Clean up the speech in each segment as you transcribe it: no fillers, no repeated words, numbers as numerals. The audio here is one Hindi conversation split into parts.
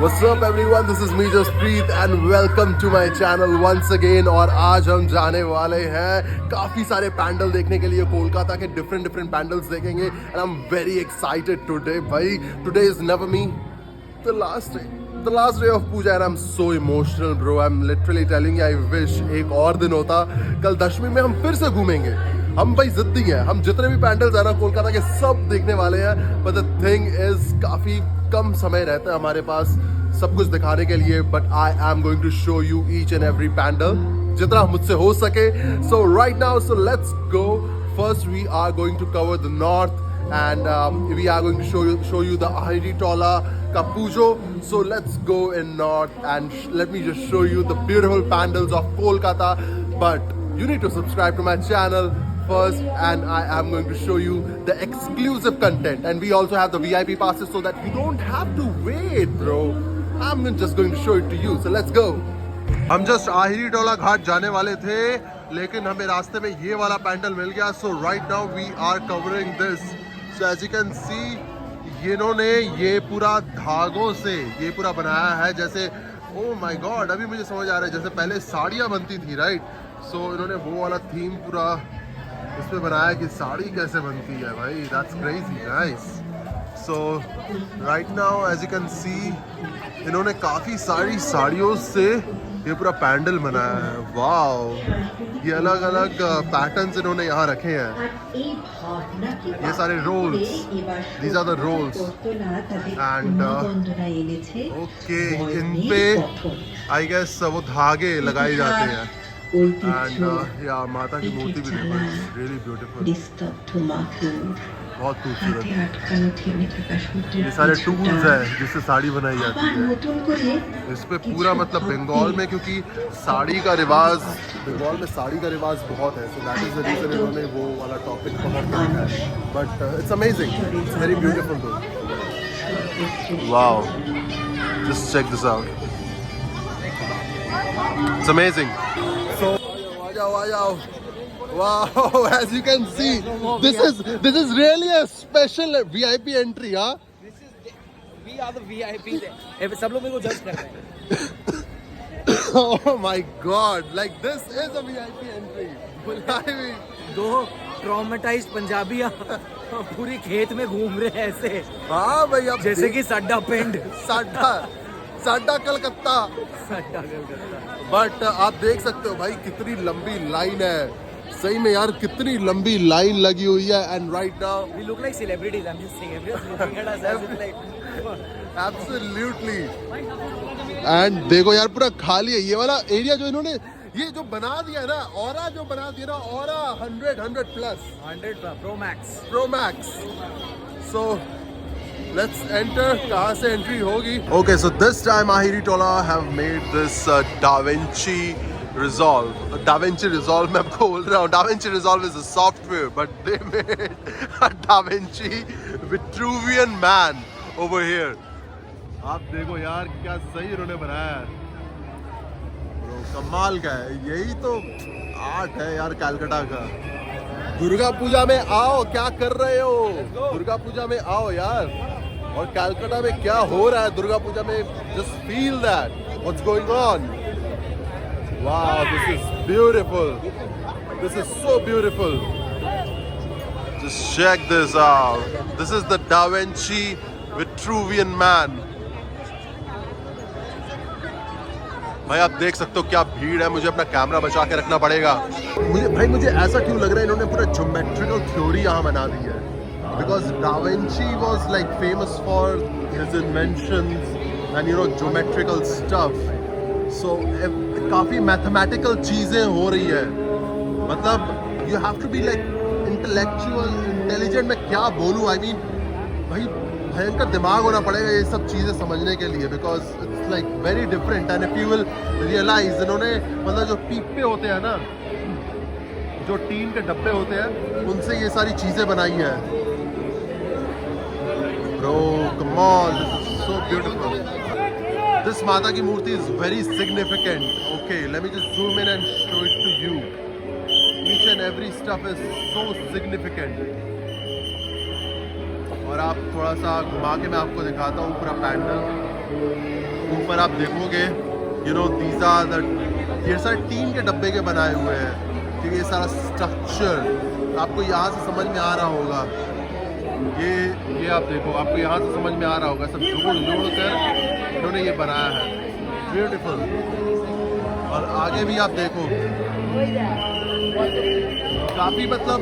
What's up everyone, this is me Jaspreet and welcome to my channel once again। और आज हम जाने वाले हैं काफ़ी सारे पैंडल देखने के लिए, कोलकाता के डिफरेंट पैंडल्स देखेंगे and I am very excited today. भाई today is Navami, the last day of Puja and I'm so emotional bro, I'm literally telling you I wish एक और दिन होता। कल दशमी में हम फिर से घूमेंगे। हम भाई जिद्दी हैं, हम जितने भी पैंडल्स हैं ना कोलकाता के सब देखने वाले हैं। बट द थिंग इज काफ़ी कम समय रहता है हमारे पास सब कुछ दिखाने के लिए। But I am going to show you each and every pandal जितना मुझसे हो सके। So right now so let's go. First we are going to cover the north and we are going to show you the Ahiri Tola Kapujo. So let's go in north and let me just show you the beautiful pandals of Kolkata. But you need to subscribe to my channel first and I am going to show you the exclusive content, and we also have the VIP passes so that you don't have to wait bro. I'm just going to show it to you, so let's go. हम जस्ट आहिरी टोला घाट जाने वाले थे लेकिन हमें रास्ते में ये वाला पैंडल मिल गया। So right now we are covering this. So as you can see इन्होंने ये पूरा धागों से ये पूरा बनाया है, जैसे ओ माय गॉड अभी मुझे समझ आ रहा है जैसे पहले साड़ियाँ बनती थी राइट। सो इन्होंने वो वाला थीम पूरा इसमें बनाया कि साड़ी कैसे बनती है भाई। That's crazy guys. So right now as you can see इन्होंने काफ़ी सारी साड़ियों से ये पूरा पैंडल बनाया है। वाव, ये अलग अलग पैटर्न्स इन्होंने यहाँ रखे हैं। ये सारे rolls, these are the rolls and okay इन पे आई गेस वो धागे लगाए जाते हैं। एंड या माता की मूर्ति भी देखो, रियली ब्यूटीफुल, बहुत खूबसूरत। ये सारे टूल्स हैं जिससे साड़ी बनाई जाती है। इस पे पूरा मतलब बंगाल में, क्योंकि साड़ी का रिवाज बंगाल में साड़ी का रिवाज बहुत है, so that is the reason इन्होंने वो वाला टॉपिक बहुत रखा है। But it's amazing, it's very beautiful though. Wow, just check this out, it's amazing. So आ जाओ। Wow, as you can see, this is really a special VIP entry, huh? We are the VIPs. सब लोग मेरे को जज कर रहे हैं। Oh my God, like this is a VIP entry. I mean, दो ट्रॉमेटाइज्ड पंजाबियाँ पूरी खेत में घूम रहे हैं ऐसे। हाँ भाई, अब जैसे कि साडा पिंड, साडा कलकत्ता। बट आप देख सकते हो भाई कितनी लंबी लाइन है। सही में यार कितनी लंबी लाइन लगी हुई है। And right now we look like celebrities. I'm just saying, everyone's looking at us as if like absolutely। And देखो यार पूरा खाली है ये वाला एरिया जो इन्होंने ये जो बना दिया ना, ऑरा जो बना दिया ना, aura 100 plus 100 Pro Max। So let's enter. कहाँ से एंट्री होगी? Okay, so this time Ahiri Tola have made this da Vinci Resolve। DaVinci Resolve मैं आपको बोल रहा हूँ, DaVinci Resolve is a software, but they made a DaVinci Vitruvian man over here। आप देखो यार क्या सही उन्होंने बनाया है Bro, कमाल का है। यही तो आर्ट है यार कैलकाटा का। दुर्गा पूजा में आओ, क्या कर रहे हो? दुर्गा पूजा में आओ यार। और कैलकाटा में क्या हो रहा है दुर्गा पूजा में, just feel that what's going on। Wow, this is beautiful. This is so beautiful. Just check this out. This is the DaVinci Vitruvian man. भाई आप देख सकते हो क्या भीड़ है, मुझे अपना कैमरा बचा के रखना पड़ेगा। मुझे ऐसा क्यों लग रहा है इन्होंने पूरा ज्योमेट्रिकल थ्योरी यहाँ बना दी है। Because DaVinci was like famous for his inventions and you know geometrical stuff. So काफ़ी मैथमेटिकल चीज़ें हो रही है। मतलब you have to be like intelligent. मैं क्या बोलूँ, आई मीन भाई भयंकर दिमाग होना पड़ेगा ये सब चीज़ें समझने के लिए, because it's like very different. And if you will realise इन्होंने मतलब जो पीपे होते हैं ना, जो टीन के डब्बे होते हैं, उनसे ये सारी चीज़ें बनाई हैं। Bro come on, this is so beautiful. This Mata ki Murti is very significant. Okay, let me just zoom in and show it to you. Each and every stuff is so significant. और आप थोड़ा सा घुमा के मैं आपको दिखाता हूँ पूरा पैंडल। ऊपर आप देखोगे you know these are the, ये सारे टीन के डब्बे के बनाए हुए हैं, ठीक है। ये सारा स्ट्रक्चर आपको यहाँ से समझ में आ रहा होगा। ये आप देखो, आपको यहाँ से समझ में आ रहा होगा, सब जोड़ कर इन्होंने ये बनाया है, ब्यूटीफुल। और आगे भी आप देखो, काफ़ी मतलब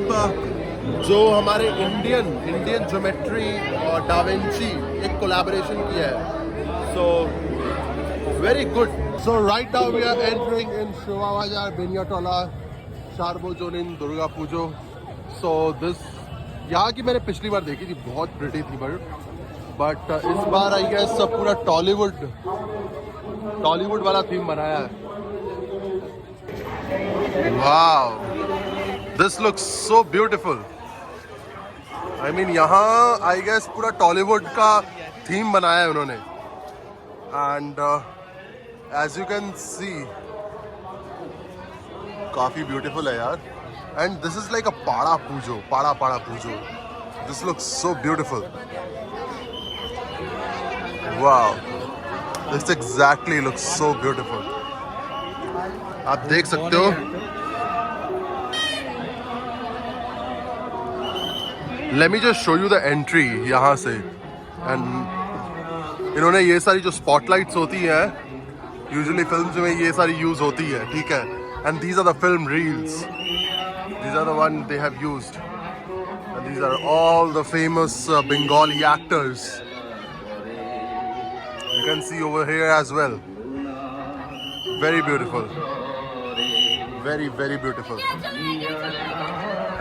जो हमारे इंडियन ज्योमेट्री और डाविंची एक कोलैबोरेशन किया है, so very good. So right now we are entering in Shobhabazar, Beniatola, सार्वजनिक दुर्गा पूजो। सो दिस यहाँ की मैंने पिछली बार देखी थी, बहुत प्रिटी थी, बट इस बार आई गेस सब पूरा टॉलीवुड वाला थीम बनाया है। Wow, this looks so beautiful. I mean यहाँ आई गेस पूरा टॉलीवुड का थीम बनाया है उन्होंने, and as you can see काफी ब्यूटीफुल है यार। And this is like a pada pujo. This looks so beautiful. Wow, this exactly looks so beautiful. आप देख सकते हो, let me just show you the entry यहाँ से। And इन्होंने ये सारी जो spotlights होती हैं, usually films में ये सारी use होती है, ठीक है। And these are the film reels. These are the ones they have used, and these are all the famous Bengali actors. You can see over here as well. Very beautiful, very beautiful.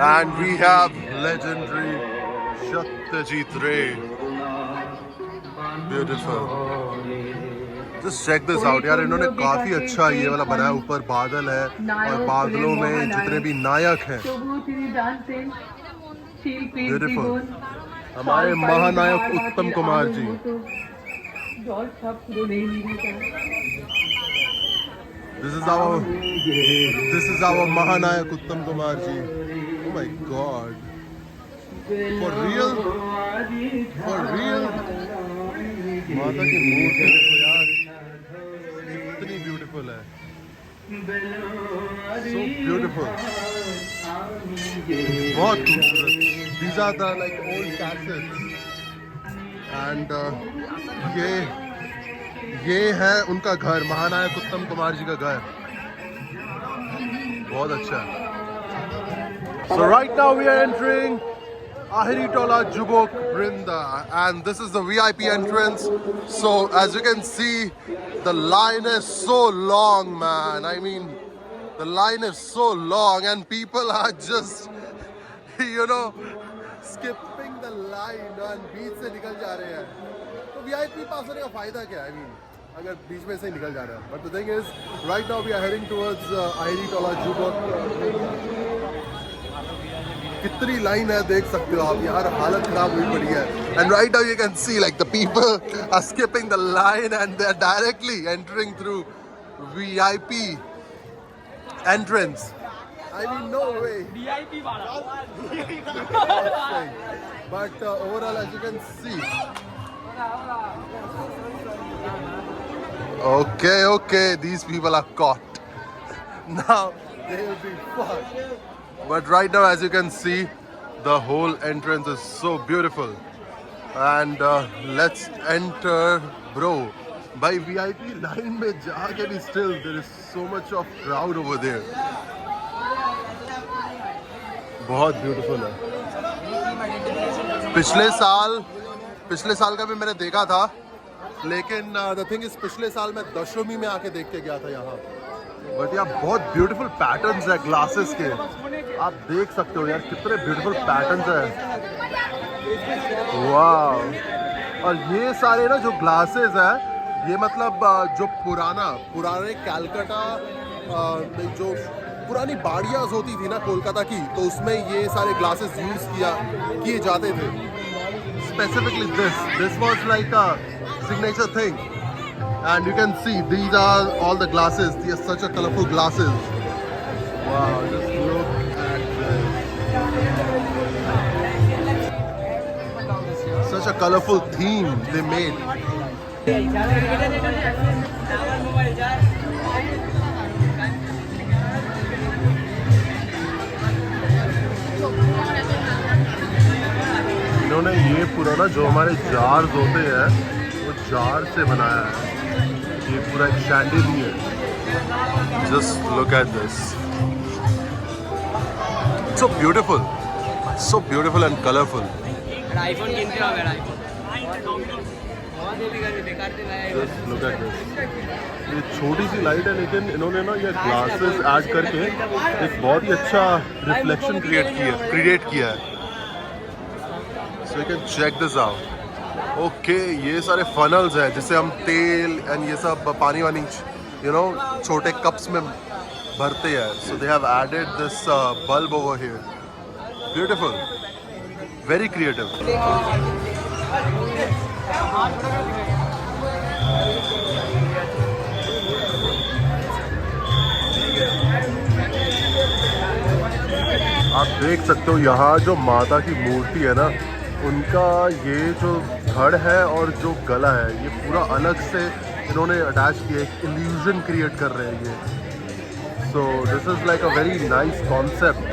And we have legendary Satyajit Ray. Beautiful. Just check this out यार, इन्होंने काफी अच्छा ये वाला बनाया। ऊपर बादल है और बादलों में जितने भी नायक हैं, ब्यूटीफुल। हमारे महानायक Uttam Kumar ji, this is our महानायक Uttam Kumar ji. Oh my god, for real माता की मूर्ति देखो यार, कितनी ब्यूटीफुल है, सो ब्यूटीफुल, बहुत खूबसूरत। These are the like old castles, and ये है उनका घर, महानायक उत्तम कुमार जी का घर, बहुत अच्छा। So right now we are entering Aheri Tola Jubok Brinda, and this is the VIP entrance. So as you can see, the line is so long, man. I mean, the line is so long, and people are just, you know, skipping the line and बीच से निकल जा रहे हैं। तो VIP पास होने का फायदा क्या है? I mean, अगर बीच में से निकल जा रहे हैं। But the thing is, right now we are heading towards Aheri Tola Jubok. कितनी लाइन है देख सकते हो आप यार, हालत खराब हुई पड़ी है। And right now you can see like the people are skipping the line and they are directly entering through VIP entrance. I mean, no way. VIP वाला। But overall, as you can see. Okay, these people are caught. Now they will be fucked. But right now, as you can see, the whole entrance is so beautiful. And let's enter, bro. By VIP line में जाके भी still there is so much of crowd over there. बहुत beautiful है। पिछले साल का भी मैंने देखा था, लेकिन the thing is पिछले साल मैं दशमी में आके देख के गया था यहाँ। बट यार बहुत ब्यूटीफुल पैटर्न्स है ग्लासेस के, आप देख सकते हो यार कितने ब्यूटीफुल पैटर्न्स है, वाह। और ये सारे ना जो ग्लासेस है, ये मतलब जो पुराने कैलकाटा जो पुरानी बाड़ियाँ होती थी ना कोलकाता की, तो उसमें ये सारे ग्लासेस यूज किए जाते थे। Specifically this was like a signature thing. And you can see these are all the glasses. These are such a colorful glasses. Wow, just look at this. Such a colorful theme they made. इन्होंने ये पूरा ना जो हमारे जार्स होते हैं वो जार से बनाया है। ये पूरा एक शैंडिलियर है। Just look at this, so beautiful and colourful. IPhone किनते हो मेरा आईफोन बहुत देवी कर बेकार से लाया जस्ट लुक एट दिस। ये छोटी सी लाइट है लेकिन इन्होंने ना ये ग्लासेस ऐड करके एक बहुत ही अच्छा रिफ्लेक्शन क्रिएट किया है। So you can check this out. Okay, ये सारे funnels हैं जिससे हम तेल एंड ये सब पानी वानी छोटे कप्स में भरते हैं. So they have added this bulb over here. Beautiful, very creative. आप देख सकते हो यहाँ जो माता की मूर्ति है ना, उनका ये जो धड़ है और जो गला है ये पूरा अलग से इन्होंने अटैच किया, एक इल्यूजन क्रिएट कर रहे हैं ये. सो this is like a very nice concept.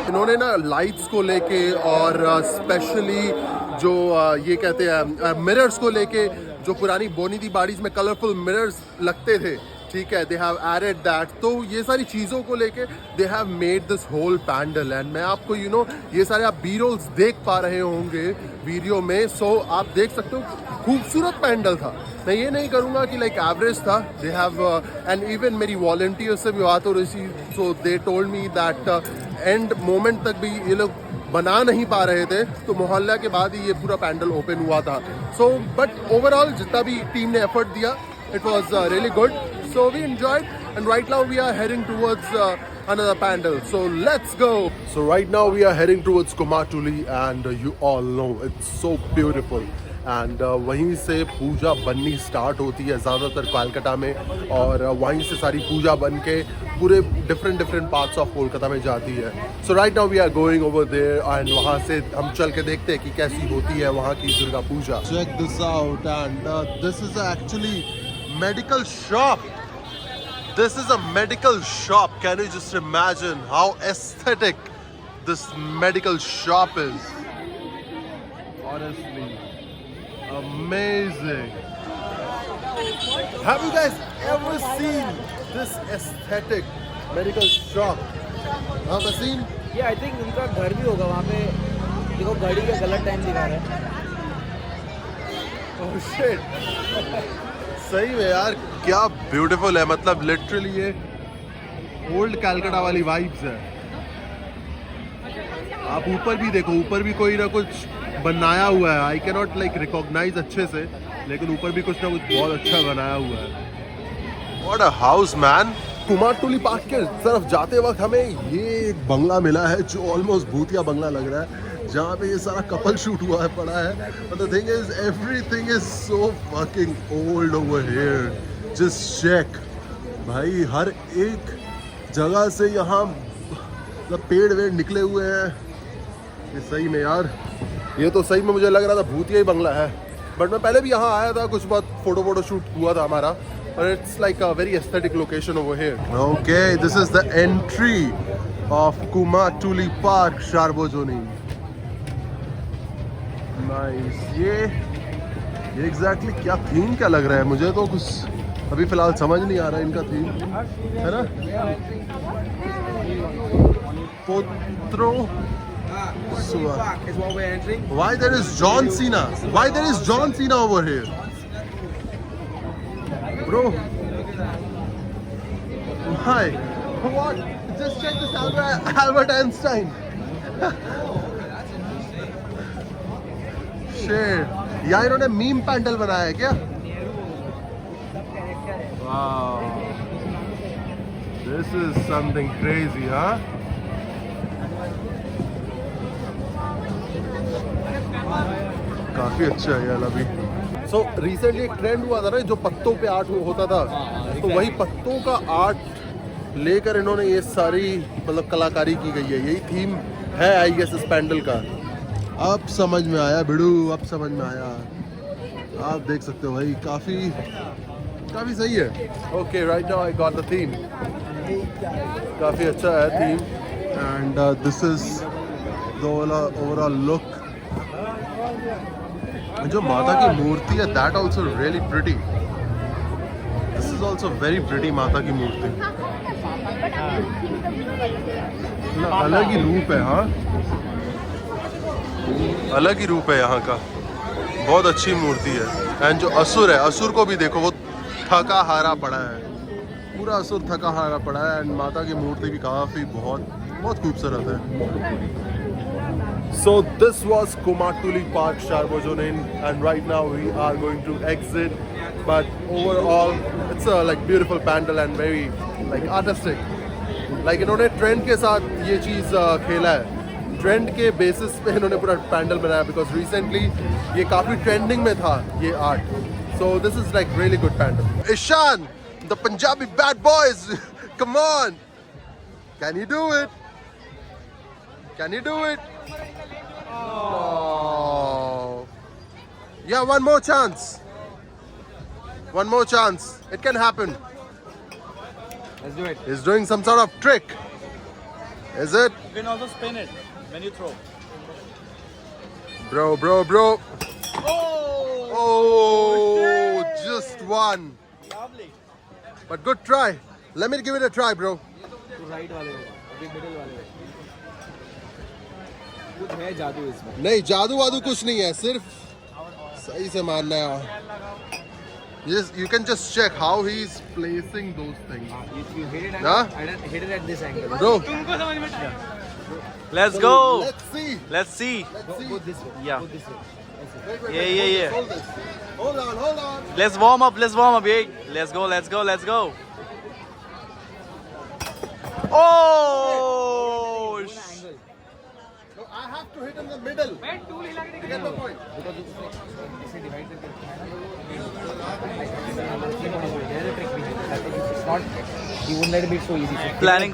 इन्होंने ना लाइट्स को लेके और स्पेशली जो ये कहते हैं मिरर्स को लेके, जो पुरानी बोनी दी बाड़ीज में कलरफुल मिरर्स लगते थे, ठीक है, दे हैव एडेड दैट. तो ये सारी चीज़ों को लेके they have made this whole pandal. एंड मैं आपको ये सारे आप बी रोल्स देख पा रहे होंगे वीडियो में. सो आप देख सकते हो खूबसूरत पैंडल था. मैं ये नहीं करूँगा कि लाइक एवरेज था. दे हैव एंड इवन मेरी वॉलंटियर से भी बात हो रही थी. So they told me that end moment तक भी ये लोग बना नहीं पा रहे थे, तो मोहल्ला के बाद ही ये पूरा पैंडल ओपन हुआ था. सो बट ओवरऑल जितना भी टीम ने एफर्ट दिया, it was really good. So we enjoyed, and right now we are heading towards another pandal. So let's go. So right now we are heading towards Kumatuli, and you all know it's so beautiful. And वहीं से पूजा बननी स्टार्ट होती है ज़्यादातर कोलकाता में, और वहीं से सारी पूजा बन के पूरे डिफरेंट पार्ट्स ऑफ कोलकाता में जाती है. So right now we are going over there, and वहाँ से हम चल के देखते हैं कि कैसी होती है वहाँ की Durga Puja. Check this out, and this is actually medical shop. This is a medical shop. Can you just imagine how aesthetic this medical shop is? Honestly, amazing. Have you guys ever seen this aesthetic medical shop? Have you seen? ये आई थिंक उनका घर भी होगा वहाँ पे. देखो घड़ी का गलत टाइम दिखा रहा है. Oh shit. सही में यार, क्या ब्यूटीफुल है. मतलब लिटरली ये ओल्ड कैलकाटा वाली वाइब्स है. आप ऊपर भी देखो, ऊपर भी कोई ना कुछ बनाया हुआ है. I can not like recognise अच्छे से, लेकिन ऊपर भी कुछ ना कुछ बहुत अच्छा बनाया हुआ है. What a house man. Kumartuli park के तरफ जाते वक्त हमें ये एक बंगला मिला है जो ऑलमोस्ट भूतिया बंगला लग रहा है, जहाँ पे ये सारा कपल शूट हुआ है पड़ा है. But the thing is everything is so fucking old over here. Just check भाई, हर एक जगह से यहाँ पेड़ वेड़ निकले हुए हैं. ये सही में यार, ये तो सही में मुझे लग रहा था भूतिया ही बंगला है. बट मैं पहले भी यहाँ आया था, कुछ बहुत फोटो शूट हुआ था हमारा. But it's like a very aesthetic location over here. Okay, this is the entry of Kumatuli Park, Sharbojoni. Nice. ये exactly क्या थीम क्या लग रहा है मुझे तो कुछ अभी फिलहाल समझ नहीं आ रहा है इनका थीम, है ना. पोत्रो. Why there is John Cena? Why there is John Cena over here? Bro, hi. What? just check this Albert Einstein. Shit. यहाँ इन्होंने मीम पैंडल बनाया है क्या? Wow. This is something crazy, huh? काफी अच्छा है यार अभी. So recently एक ट्रेंड हुआ था ना जो पत्तों पे आर्ट होता था, तो वही पत्तों का आर्ट लेकर इन्होंने ये सारी मतलब कलाकारी की गई है. यही थीम है आई गेस इस पैंडल का. अब समझ में आया बिड़ू, अब समझ में आया. आप देख सकते हो भाई काफी सही है. Okay right now I got the theme. काफी अच्छा है theme and this is the overall look. जो माता की मूर्ति है that also really pretty. This is also very pretty माता की मूर्ति. अलग ही रूप है. हाँ अलग ही रूप है यहाँ का. बहुत अच्छी मूर्ति है. एंड जो असुर है, असुर को भी देखो, वो थका हारा पड़ा है. पूरा असुर थका हारा पड़ा है. एंड माता की मूर्ति भी काफ़ी बहुत खूबसूरत है. So this was Kumatuli Park Sarvajanin, and right now we are going to exit. But overall, it's a like beautiful pandal and very like artistic. Like इन्होंने ट्रेंड के साथ ये चीज़ खेला है. ट्रेंड के बेसिस पे इन्होंने पूरा पैंडल बनाया बिकॉज रिसेंटली ये काफ़ी ट्रेंडिंग में था ये art. So this is like really good pandal. Ishan the Punjabi bad boys, come on, can you do it? Can you do it? Yeah, one more chance. One more chance. It can happen. Let's do it. He's doing some sort of trick. Is it? You can also spin it when you throw. Bro. Oh, just one. Lovely. But good try. Let me give it a try, bro. तो राइट वाले होगा, अभी मिडिल वाले होगा. कुछ है जादू इसमें? नहीं, जादू वादू कुछ नहीं है, सिर्फ सही से मारना है. You can just check how he's placing those things. You hit it Huh? hit it at this angle. Bro, Let's go. let's see. Let's see. Go this way. Yeah. Go this way. Wait, Yeah. Hold this. Hold on. Let's warm up. Yeah. Let's go. Oh! Angle. No, I have to hit in the middle. You get the point? Because इसे divide करके there's a trick behind it. It's not. You won't let it be so easy. So Planning.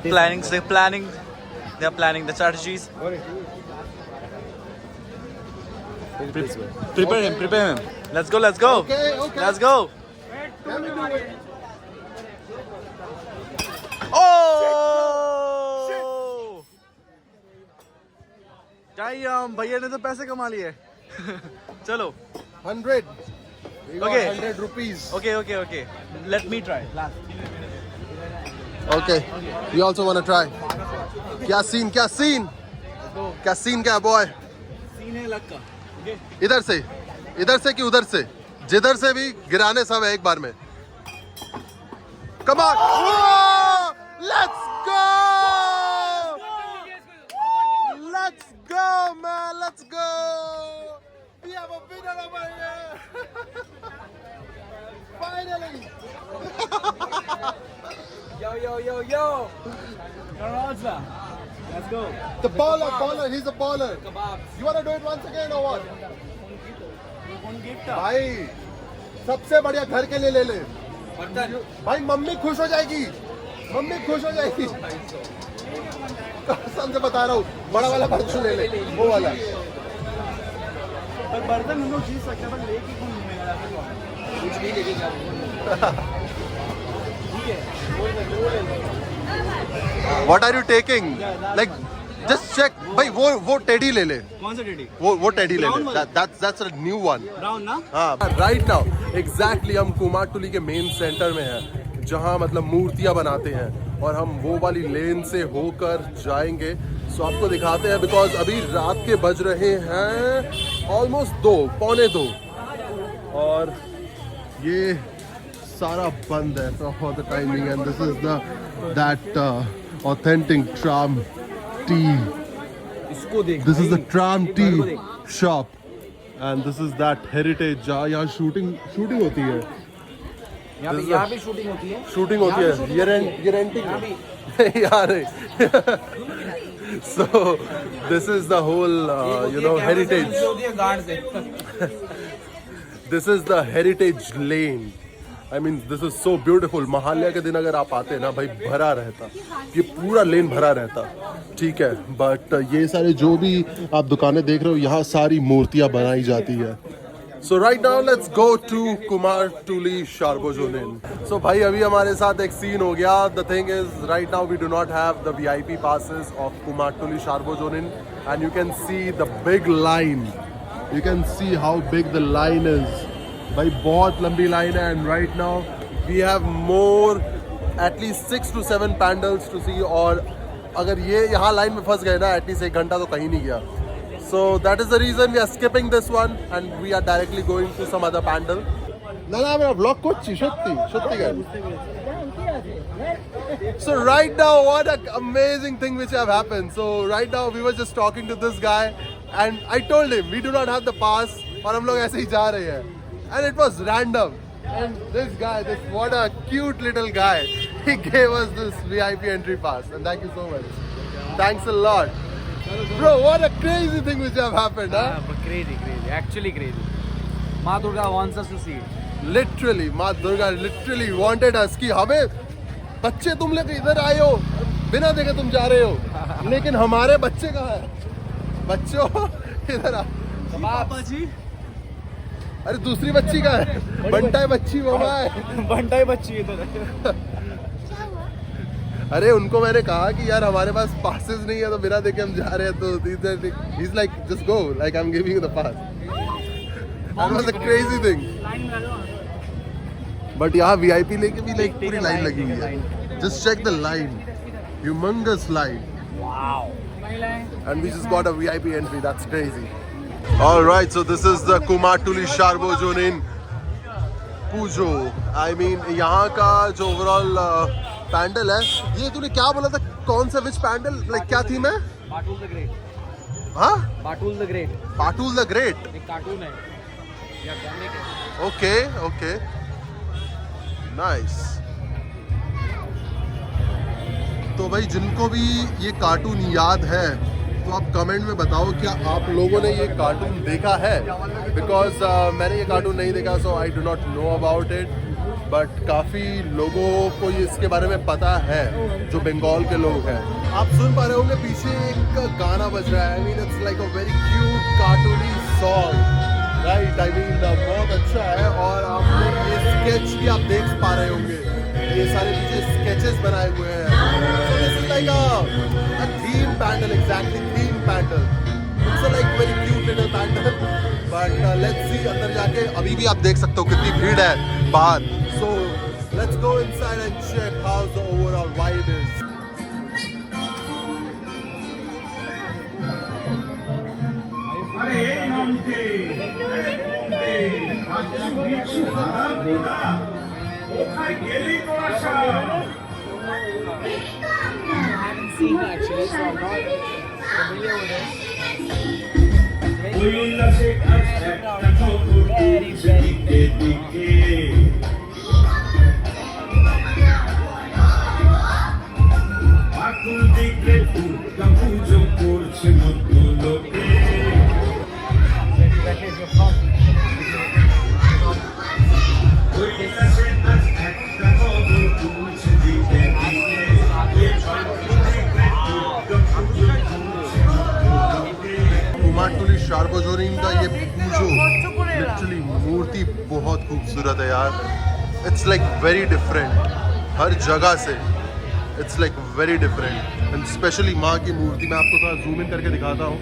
They are planning the strategies. Prepare him. Let's go. Okay. Let's go. Let me do it. Oh! Damn, भैया ने तो पैसे कमा लिए. चलो. 100. We got Okay. 100 rupees. Okay. Let me try. Last. Okay. You also want to try? क्या सीन क्या boy? सीन है लक का. Okay. इधर से कि उधर से, जिधर से भी गिराने सब है एक बार में. Come on! Whoa! Let's go! Let's go, man! Let's go! We have a winner over here! Finally! Yo. Karanza. Let's go. The baller, he's a baller. Kebabs. You want to do it once again or what? कौन गिफ्ट? भाई सबसे बढ़िया घर के लिए ले ले. बर्तन. भाई मम्मी खुश हो जाएगी. कसम से बता रहा हूँ, बड़ा वाला बर्तन ले ले, वो वाला. पर बर्तन हम लोग जीत सकते हैं, पर लेके कौन घूमेगा? कुछ नहीं लेके जाओ. ठीक है. What are you taking? Like just check. भाई वो टेडी ले ले. कौन सा टेडी? वो टेडी ले Brown ले. वाला? That's a new one. Brown ना? हाँ. Right now, exactly हम कुमारटुली के मेन सेंटर में हैं, जहाँ मतलब मूर्तियाँ बनाते हैं, और हम वो वाली लेन से होकर जाएंगे. सो आपको दिखाते हैं बिकॉज अभी रात के बज रहे हैं ऑलमोस्ट 2, पौने 2, और ये सारा बंद है for the timing. And this is that authentic tram tea. इसको देख This is the भाई, tram एक बार को tea देख। shop, and this is that heritage जहाँ यहाँ shooting होती है. यहाँ पे शूटिंग होती है। शूटिंग होती यहाँ है. पे ये shooting रेंटिंग यहाँ है. भी यार. So this is the whole heritage. होती है गार्ड से। This is the heritage lane. I mean, this is so beautiful. महाल्या के दिन अगर आप आते ना भाई, भरा रहता, ये पूरा लेन भरा रहता. ठीक है, बट ये सारे जो भी आप दुकानें देख रहे हो, यहाँ सारी मूर्तियाँ बनाई जाती है. So right now let's go to Kumartuli Sarbojonin. So भाई अभी हमारे साथ एक सीन हो गया. The thing is, right now we do not have the VIP passes of Kumartuli Sarbojonin, and you can see the big line. You can see how big the line is. भाई बहुत लंबी लाइन है, and right now we have more at least 6 to 7 pandals to see. और अगर ये यहाँ लाइन में फंस गए ना, at least 1 घंटा तो कहीं नहीं गया. So that is the reason we are skipping this one and we are directly going to some other pandal. ना मेरा vlog कोच्ची सत्ती गए. So right now, what an amazing thing which have happened. So right now we were just talking to this guy and I told him we do not have the pass और हम लोग ऐसे ही जा रहे हैं. And it was random. And this guy, what a cute little guy. He gave us this VIP entry pass and thank you so much. Thanks a lot. Bro, what a crazy thing which have happened, huh? Crazy, actually crazy. माँ Durga wants us to see it. Literally, माँ दुर्गा literally wanted us कि हमें बच्चे तुम लोग इधर आए हो, बिना देखे तुम जा रहे हो, लेकिन हमारे बच्चे कहाँ हैं? बच्चों इधर आ. पापा जी, अरे दूसरी बच्ची कहाँ है? बंटाई बच्ची मम्मा है. बंटाई बच्ची इधर। अरे उनको मैंने कहा कि यार हमारे पास पासेस नहीं है, तो बिना देखे हम जा रहे हैं. तो he's like just go, like I'm giving you the pass. That was a crazy thing. But यहाँ VIP लेके भी like पूरी लाइन लगी हुई है. Just check the line, humongous line. Wow. And we just got a VIP entry. That's crazy. All right, so this is the Kumartuli Sarbojonin Pujo. I mean, यहाँ का जो overall पैंडल है, ये तूने क्या बोला था? कौन सा विच पैंडल? लाइक क्या थीम है? Batul the Great. हाँ? Batul the Great. Batul the Great. एक कार्टून है। या कॉमिक है। Okay. Nice. तो भाई जिनको भी ये कार्टून याद है, तो आप कमेंट में बताओ क्या आप लोगों ने ये कार्टून देखा है? बिकॉज मैंने ये कार्टून नहीं देखा, so I do not know about it. But काफ़ी लोगों को ये इसके बारे में पता है जो बंगाल के लोग हैं. आप सुन पा रहे होंगे पीछे एक गाना बज रहा है. I mean it's like a very cute कार्टूनी song, right? I mean बहुत अच्छा है. और आप ये स्केच भी आप देख पा रहे होंगे, ये सारे पीछे स्केचेस बनाए हुए हैं. So this is like a theme pandal, exactly theme pandal. It's like very cute little pandal. But let's see अंदर जाके. अभी भी आप देख सकते हो कितनी भीड़ है बाहर. So let's go inside and check how the overall vibe is. Seen actually, so I'm not familiar with it. Kumartuli सार्वजनीन का ये पूजो लिटरली मूर्ति बहुत खूबसूरत है यार. इट्स लाइक वेरी डिफरेंट हर जगह से. It's like very different and specially माँ की मूर्ति. मैं आपको थोड़ा जूम इन करके दिखाता हूँ.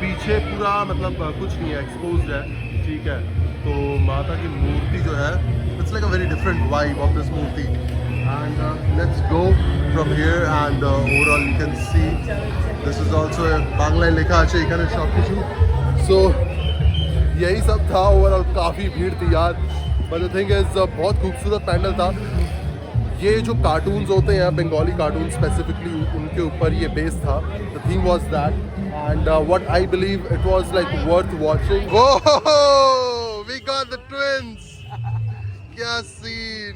पीछे पूरा मतलब कुछ नहीं है, एक्सपोज्ड है. ठीक है, तो माता की मूर्ति जो है, it's like a very different vibe of this मूर्ति. And let's go from here and overall you can see this is also a Bangla लिखा है एखाने सब कुछ. So यही सब था. ओवरऑल काफ़ी भीड़ थी यार. But the thing is बहुत खूबसूरत पैंडल था. ये जो कार्टून्स होते हैं बंगाली कार्टून स्पेसिफिकली उनके ऊपर ये बेस था. The theme was that and what I believe it was like worth watching. Oh we got the twins. क्या सीन.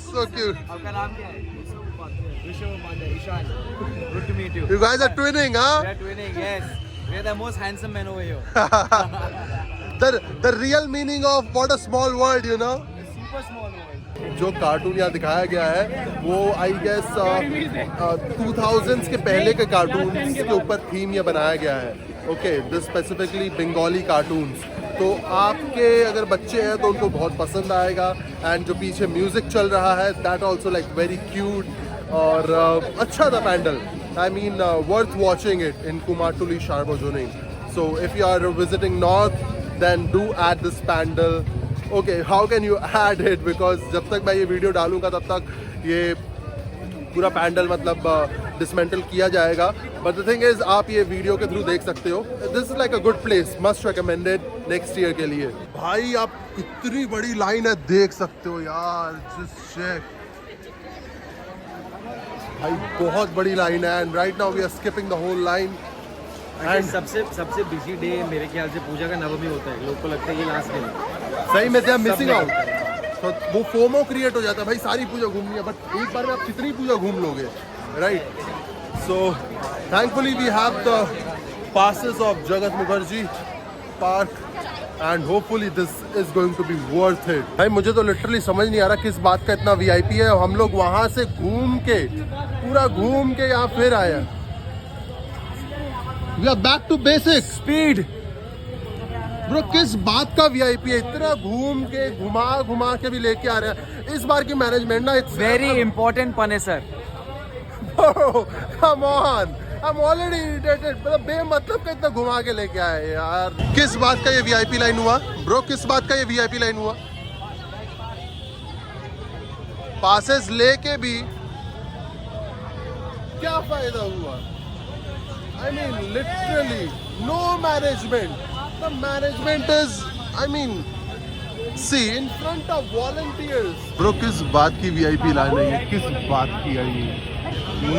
So cute. आपका नाम क्या है? Rishabh Pandey, Ishan. Good to meet you. You guys are twinning, huh? We are twinning, yes. We are the most handsome men over here. The real meaning of what a small world, you know. Super small world. जो कार्टून यहाँ दिखाया गया है वो आई गेस 2000s के पहले के कार्टून्स के ऊपर थीम ये बनाया गया है. Okay, this specifically Bengali cartoons. तो आपके अगर बच्चे हैं तो उनको बहुत पसंद आएगा. एंड जो पीछे म्यूजिक चल रहा है that also like very cute. और अच्छा था pandal. I mean worth watching it in Kumartuli सार्वजनिक. So if you are visiting north then do add this pandal. Okay, how can you add it, because जब तक मैं ये वीडियो डालूंगा तब तक ये पूरा पैंडल मतलब डिसमेंटल किया जाएगा. बट द थिंग इज आप ये वीडियो के थ्रू देख सकते हो. This is like a good place, must recommended next year के लिए. भाई आप कितनी बड़ी लाइन है देख सकते हो यार. जस्ट चेक भाई, बहुत बड़ी लाइन है. And right now we are skipping the whole line. And सबसे बिजी डे मेरे ख्याल से पूजा का नवमी होता है. लोग को लगता है ये लास्ट डे. सही में से मिसिंग आउट. तो वो फोमो क्रिएट हो जाता है भाई. सारी पूजा घूमनी है बट एक बार में आप कितनी पूजा घूम लोगे, right. So thankfully we have the passes of Jagat Mukherjee Park and hopefully this is going to be worth it. भाई मुझे तो लिटरली समझ नहीं आ रहा किस बात का इतना VIP है. हम लोग वहाँ से घूम के पूरा घूम के यहाँ फिर आए हैं. We are back to basic speed. Bro किस बात का VIP है. इतना घूम के घुमा के भी लेके आ रहे हैं. इस बार की मैनेजमेंट ना इट्स वेरी इंपॉर्टेंट पन है sir. Come on, I am already irritated. मतलब बेमतलब का इतना घुमा के लेके आए यार. किस बात का ये VIP लाइन हुआ ब्रो? किस बात का ये VIP लाइन हुआ? पासेस लेके भी क्या फायदा हुआ? I mean literally no management. The management is, I mean, see in front of volunteers. Bro किस बात की VIP लाइन है ये? किस बात की है ये?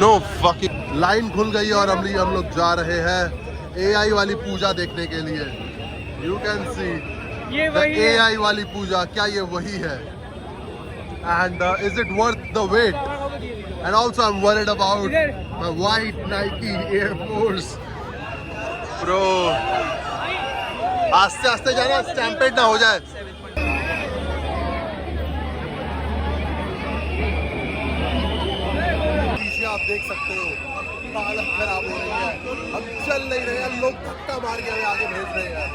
No fucking. लाइन खुल गई और हम लोग जा रहे हैं AI वाली पूजा देखने के लिए. You can see ये the AI वाली पूजा. क्या ये वही है? And is it worth the wait? And also I'm worried about my white Nike Air Force. Bro, आस्ते आस्ते जाना, स्टैम्पेड ना हो जाए. पीछे आप देख सकते हो हालत खराब हो रही है. हम चल नहीं रहे हैं. लोग धक्का मार के हमें आगे भेज रहे हैं.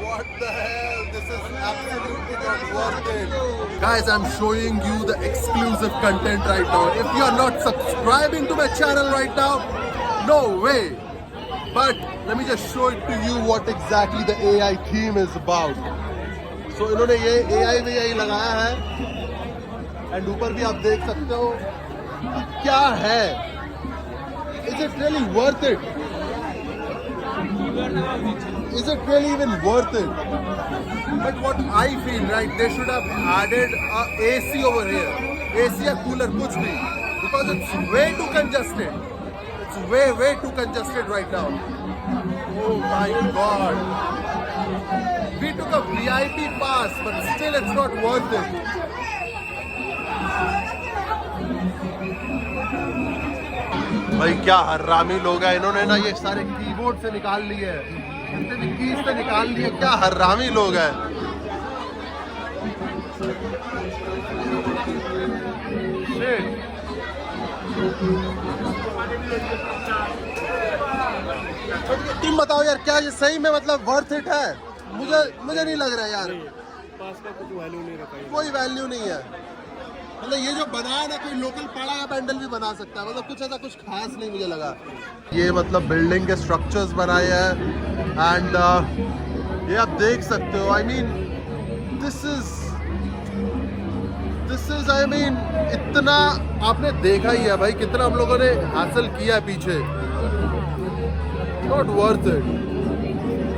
What the hell? This is absolutely not worth it. Guys, I'm showing you the exclusive content right now. If you are not subscribing to my channel right now, no way. But let me just show it to you what exactly the AI theme is about. So इन्होंने ये AI लगाया है and ऊपर भी आप देख सकते हो क्या है. Is it really worth it? Is it really even worth it? But what I feel, right, they should have added a AC over here. AC or cooler, kuch bhi. Because it's way too congested. It's way too congested right now. Oh my God. We took a VIP pass, but still it's not worth it. भाई क्या हरामी लोग हैं. इन्होंने ना ये सारे कीबोर्ड से निकाल लिए हैं, जितने भी कीज से निकाल लिए. क्या हरामी लोग हैं. तुम बताओ यार क्या ये सही में मतलब वर्थ इट है? मुझे नहीं लग रहा है यार. पास का कुछ वैल्यू नहीं रखा. कोई वैल्यू नहीं है. मतलब ये जो बनाया ना कोई लोकल पाड़ा या पैंडल भी बना सकता है. मतलब कुछ ऐसा कुछ खास नहीं मुझे लगा. ये मतलब बिल्डिंग के स्ट्रक्चर्स बनाए हैं एंड ये आप देख सकते हो. I mean this is I mean इतना आपने देखा ही है भाई कितना हम लोगों ने हासिल किया है पीछे. Not worth it.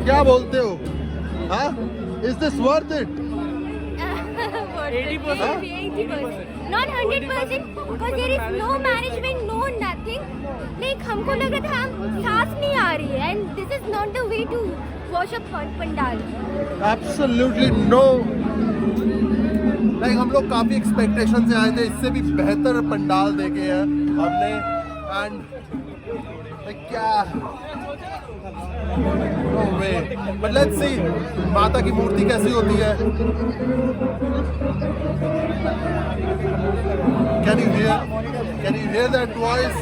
क्या बोलते हो? हाँ, is this worth it? 80%. Not 100%, because there is no management, no nothing. Like हमको लगा था हम सांस नहीं आ रही है, and this is not the way to wash up pandal. Absolutely no. Like हम लोग काफी एक्सपेक्टेशन से आए थे, इससे भी बेहतर पंडाल देखे हैं हमने, एंड like क्या no way. But let's see माता की मूर्ति कैसी होती है. Can you hear that voice?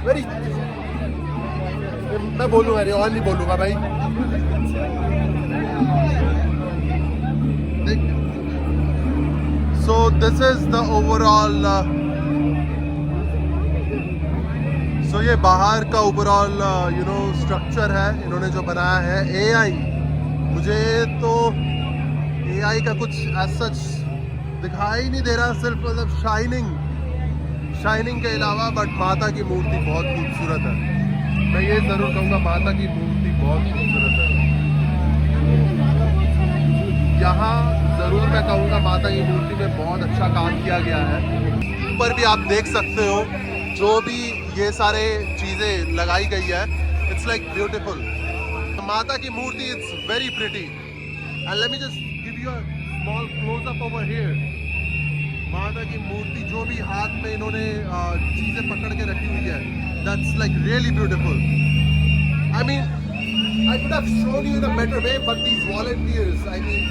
Very. मैं बोलूँगा नहीं, और नहीं बोलूँगा भाई. So this is the overall. So ये बाहर का ओवरऑल स्ट्रक्चर है इन्होंने जो बनाया है. AI, मुझे तो AI का कुछ as such दिखाई नहीं दे रहा, सिर्फ मतलब शाइनिंग के अलावा. बट माता की मूर्ति बहुत खूबसूरत है. मैं ये ज़रूर कहूँगा, माता की मूर्ति बहुत खूबसूरत है. यहाँ ज़रूर मैं कहूँगा माता की मूर्ति में बहुत अच्छा काम किया गया है. ऊपर भी आप देख सकते हो जो भी ये सारे चीज़ें लगाई गई है. It's like beautiful. माता की मूर्ति it's very pretty. And let me just give you a small close up over here. माता की मूर्ति जो भी हाथ में इन्होंने चीज़ें पकड़ के रखी हुई है, that's like really beautiful. I mean I could have shown you in a better way, but these volunteers, I mean,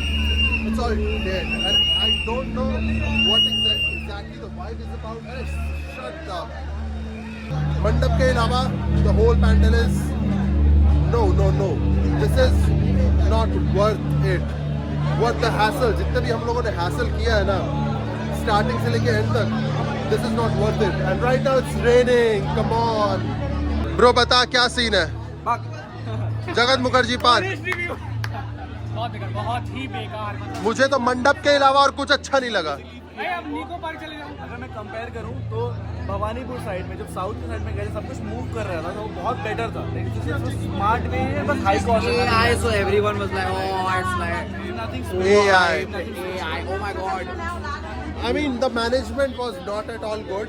it's all dead. And I don't know what exactly the vibe is about. And shut up. Mandap ke alawa, the whole pandal is no. This is not worth it. What the hassle? जितने भी हम लोगों ने hassle किया है ना, starting से लेके end तक, this is not worth it. And right now it's raining. Come on. Bro, बता क्या scene है? जगत मुखर्जी पार्क बहुत ही बेकार. मुझे तो मंडप के अलावा और कुछ अच्छा नहीं लगा. अब निको पार्क चले जाऊँ. अगर मैं कंपेयर करूँ तो भवानीपुर साइड में, जब साउथ की साइड में गए, सब कुछ मूव कर रहा था, तो वो बहुत बेटर था. स्मार्ट वे है, बस high cost AI, so everyone was like, oh, it's like nothing. AI. AI. Oh my god. I mean, the management was not at all good,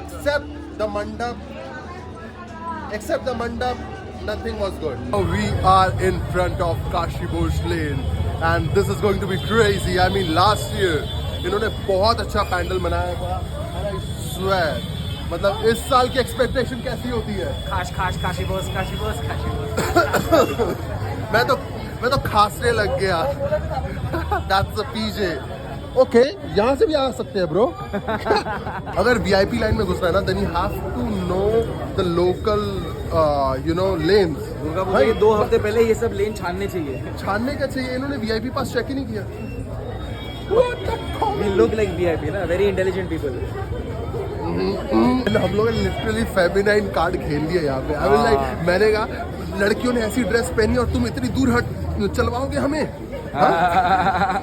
except the mandap. Nothing was good. We are in front of Kashi Bosh Lane, and this is going to be crazy. I mean, last year इन्होंने बहुत अच्छा पैंडल बनाया था. And I swear, मतलब इस साल की एक्सपेक्टेशन कैसी होती है? काशी बोस. मैं तो खांसने लग गया. That's the PJ. ओके, यहाँ से भी आ सकते हैं ब्रो. अगर VIP लाइन में घुसना है ना, then you have to know the local lanes. Durga Puja के 2 हफ्ते पहले ये सब लेन छानने चाहिए. छानने क्या चाहिए? इन्होंने VIP पास चेक ही नहीं किया. We look like VIP ना, very intelligent people. हम लोगों ने लिटरली फेमिनाइन कार्ड खेल लिया यहाँ पे. आई मीन लाइक, मैंने कहा लड़कियों ने ऐसी ड्रेस पहनी और तुम इतनी दूर हट चलवाओगे हमें?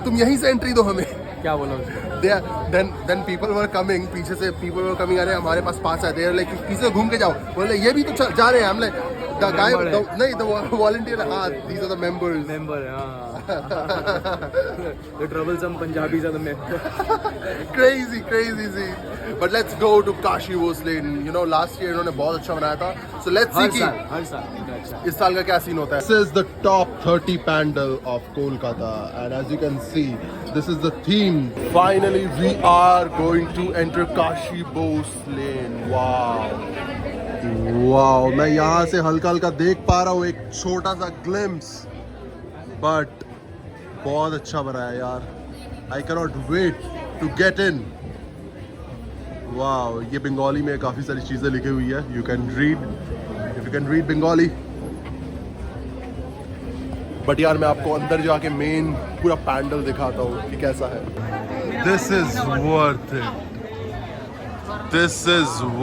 तुम यहीं से एंट्री दो हमें. क्या बोला उसको? then people were coming, पीछे से people were coming, अरे हमारे पास पास है. they are like, पीछे घूम के जाओ. बोले ये भी तो जा रहे हैं. हम like the guy, नहीं, the volunteer, हाँ, these are the members. The troublesome Punjabis are the members. crazy see. But let's go to Kashi Bosh Lane. Last year इन्होंने बहुत अच्छा बनाया था. So let's see हर साल इस साल का क्या सीन होता है. This is the top 30 pandal of Kolkata, and as you can see, this is the theme. Finally, we are going to enter Kashi Bosh Lane. Wow, मैं यहाँ से हल्का देख पा रहा हूँ एक छोटा सा glimpse, but बहुत अच्छा बना है यार. I cannot wait to get in. Wow, ये बंगाली में काफ़ी सारी चीज़ें लिखी हुई है. You can read, if you can read Bengali. But यार मैं आपको अंदर जाके मेन पूरा पैंडल दिखाता हूँ कि कैसा है. This is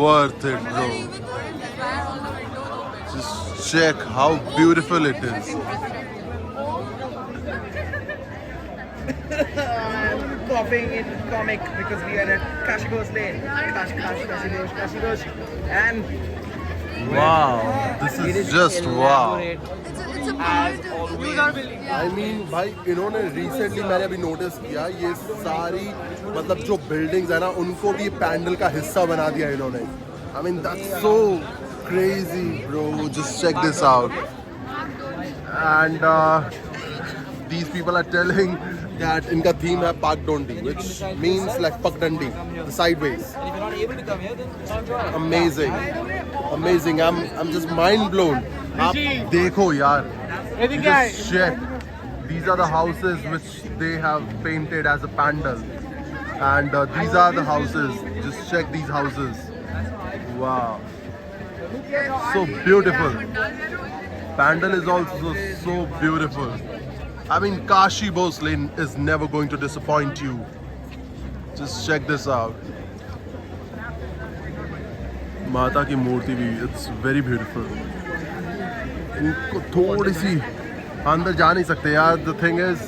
worth it, bro. Just check how beautiful it is. Coughing in comic because we are at Kashi Bosh Lane. Kashi Bosh. And Wow, this is just wow. It's as always. I mean भाई इन्होंने रिसेंटली मैंने अभी नोटिस किया ये सारी मतलब जो बिल्डिंग्स है ना उनको भी पैंडल का हिस्सा बना दिया इन्होंने. I mean that's so crazy bro. Just check this out. And these people are telling that इनका theme है Pakdondi, which means like Pakdandi, the sideways. And if you're not able to come here, then don't join. Amazing, amazing. I'm just mind blown. आप देखो यार. You just check. These are the houses which they have painted as a pandal, and these are the houses. Just check these houses. Wow, so beautiful. Pandal is also so beautiful. I mean, Kashi Bhosle is never going to disappoint you. Just check this out. माता की मूर्ति भी, it's very beautiful. इनको थोड़ी सी अंदर जा नहीं सकते यार. The thing is,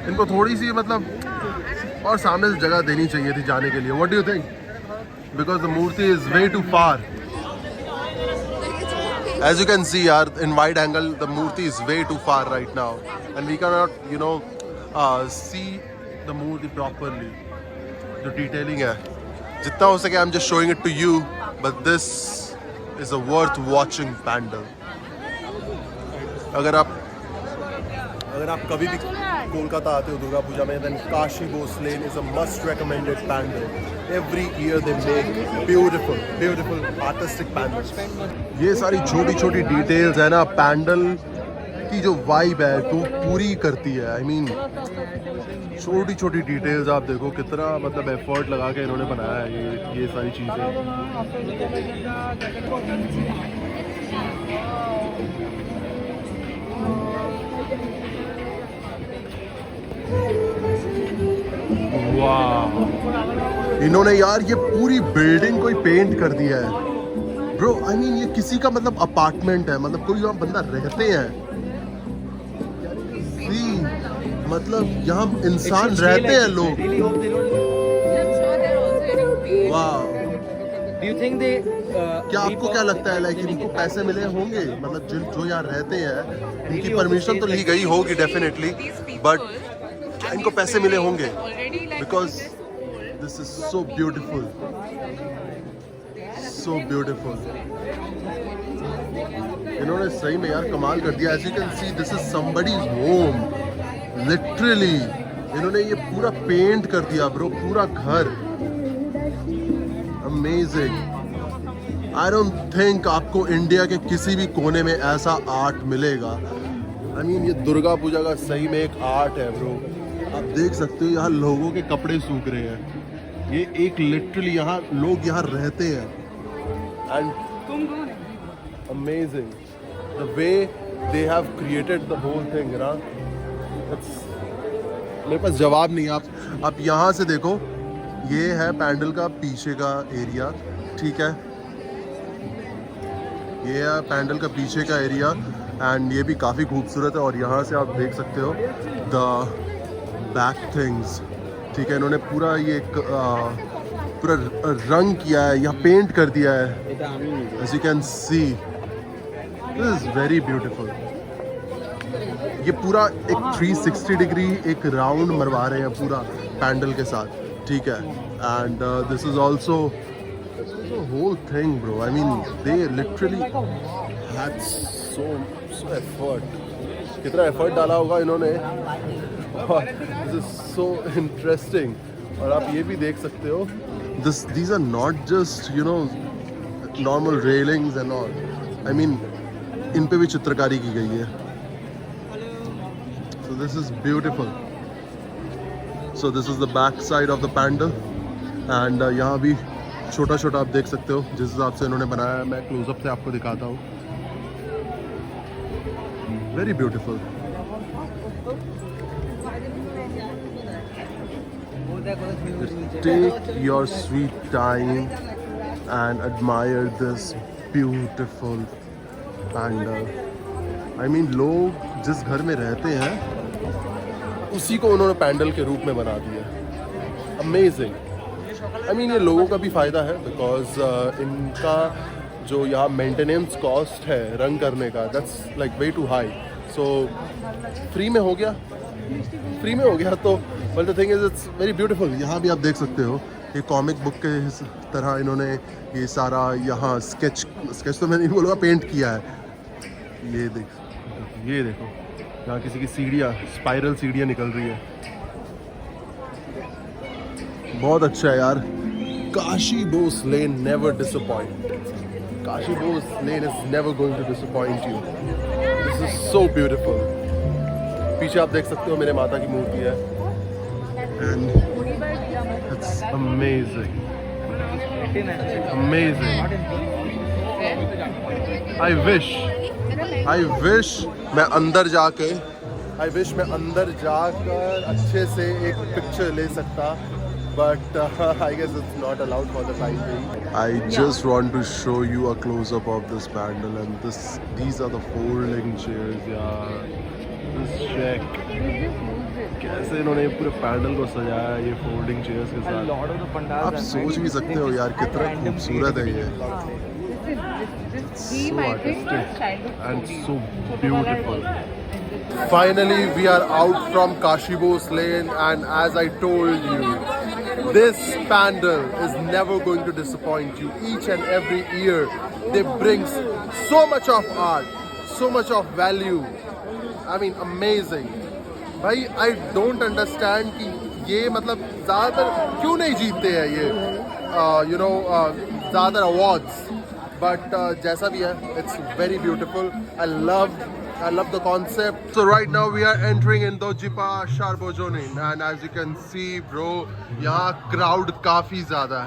इनको थोड़ी सी मतलब और सामने से जगह देनी चाहिए थी जाने के लिए. What do you think? Because the Murthy is way too far. As you can see yaar, in wide angle the murti is way too far right now and we cannot see the murti properly. जो detailing है जितना हो सके I'm just showing it to you, but this is a worth watching pandal. अगर आप कभी भी कोलकाता आते हो दुर्गा पूजा में, then Kashi Bhosle is a must recommended pandal. Every year they make beautiful artistic pandals. ये सारी छोटी छोटी डिटेल्स है ना पैंडल की जो वाइब है तो पूरी करती है. I mean छोटी छोटी डिटेल्स आप देखो कितना मतलब एफर्ट लगा के इन्होंने बनाया है ये सारी चीज़ें. वाह, इन्होंने यार ये पूरी बिल्डिंग को ही पेंट कर दिया है ब्रो. आई मीन ये किसी का मतलब अपार्टमेंट है, मतलब कोई यहाँ बंदा रहते हैं. मतलब यहाँ इंसान रहते हैं लोग. वाह. Do you think they? क्या आपको क्या लगता है लाइक इनको पैसे मिले होंगे? मतलब जो यहाँ रहते हैं इनकी परमिशन तो ली गई होगी डेफिनेटली, बट क्या इनको पैसे मिले होंगे? Because this is so beautiful, so beautiful. इन्होंने सही में यार कमाल कर दिया. As you can see this is somebody's home. Literally इन्होंने ये पूरा पेंट कर दिया ब्रो, पूरा घर. अमेजिंग. आई डोंट थिंक आपको इंडिया के किसी भी कोने में ऐसा आर्ट मिलेगा. आई मीन ये दुर्गा पूजा का सही में एक आर्ट है ब्रो. आप देख सकते हो यहाँ लोगों के कपड़े सूख रहे हैं. ये एक लिटरली यहाँ लोग यहाँ रहते हैं. And amazing the way they have created the whole thing ना. मेरे पास जवाब नहीं. आप यहाँ से देखो, ये है पैंडल का पीछे का एरिया, ठीक है. ये है पैंडल का पीछे का एरिया एंड ये भी काफ़ी खूबसूरत है. और यहाँ से आप देख सकते हो द बैक थिंग्स, ठीक है. इन्होंने पूरा ये पूरा रंग किया है, यहाँ पेंट कर दिया है. As you can see this is very beautiful. ये पूरा एक 360 डिग्री एक राउंड मरवा रहे हैं पूरा पैंडल के साथ, ठीक है. And this is also whole thing bro. I mean they literally had so effort. कितना एफर्ट डाला होगा इन्होंने. This is so interesting. और आप ये भी देख सकते हो these are not just normal railings and all. I mean इन पे भी चित्रकारी की गई है. So this is beautiful. So this is the back side of the pandal and यहाँ भी छोटा छोटा आप देख सकते हो जिस हिसाब से इन्होंने बनाया है. मैं क्लोजअप से आपको दिखाता हूँ. Very beautiful. Take your sweet time and admire this beautiful pandal. I mean लोग जिस घर में रहते हैं उसी को उन्होंने पैंडल के रूप में बना दिया. Amazing. I mean ये लोगों का भी फ़ायदा है बिकॉज इनका जो यहाँ मेंटेनेंस कॉस्ट है रन करने का that's like way too high. So free में हो गया, तो but the thing is it's very beautiful. यहाँ भी आप देख सकते हो ये कॉमिक बुक के तरह इन्होंने ये सारा यहाँ स्केच तो मैं नहीं बोलूँगा, पेंट किया है. ये देखो यहाँ किसी की सीढ़ियाँ, स्पाइरल सीढ़ियाँ निकल रही है. बहुत अच्छा है यार. Kashi Bose lane never disappoint. Kashi Bose lane is never going to disappoint you. This is so beautiful. पीछे आप देख सकते हो मेरे माता की मूर्ति है. And it's amazing. I wish मैं अंदर जाकर अच्छे से एक पिक्चर ले सकता. But I guess it's not allowed for the time being. I just want to show you a close-up of this pandal, and these are the folding chairs. यार, this check. कैसे इन्होंने पूरे पैंडल को सजाया ये फोल्डिंग चेयर्स के साथ. आप सोच भी सकते हो यार कितना खूबसूरत है ये. So artistic and so beautiful. Finally, we are out from Kashi Bose Lane, and as I told you, this pandal is never going to disappoint you. Each and every year, they bring so much of art, so much of value. I mean, amazing. भाई, I don't understand कि ये मतलब ज़्यादातर क्यों नहीं जीतते हैं ये, ज़्यादातर awards. But जैसा भी है, it's very beautiful. I love the concept. So right now we are entering in Dojipa Sharbojonin, and as you can see, bro, यहाँ crowd काफी ज़्यादा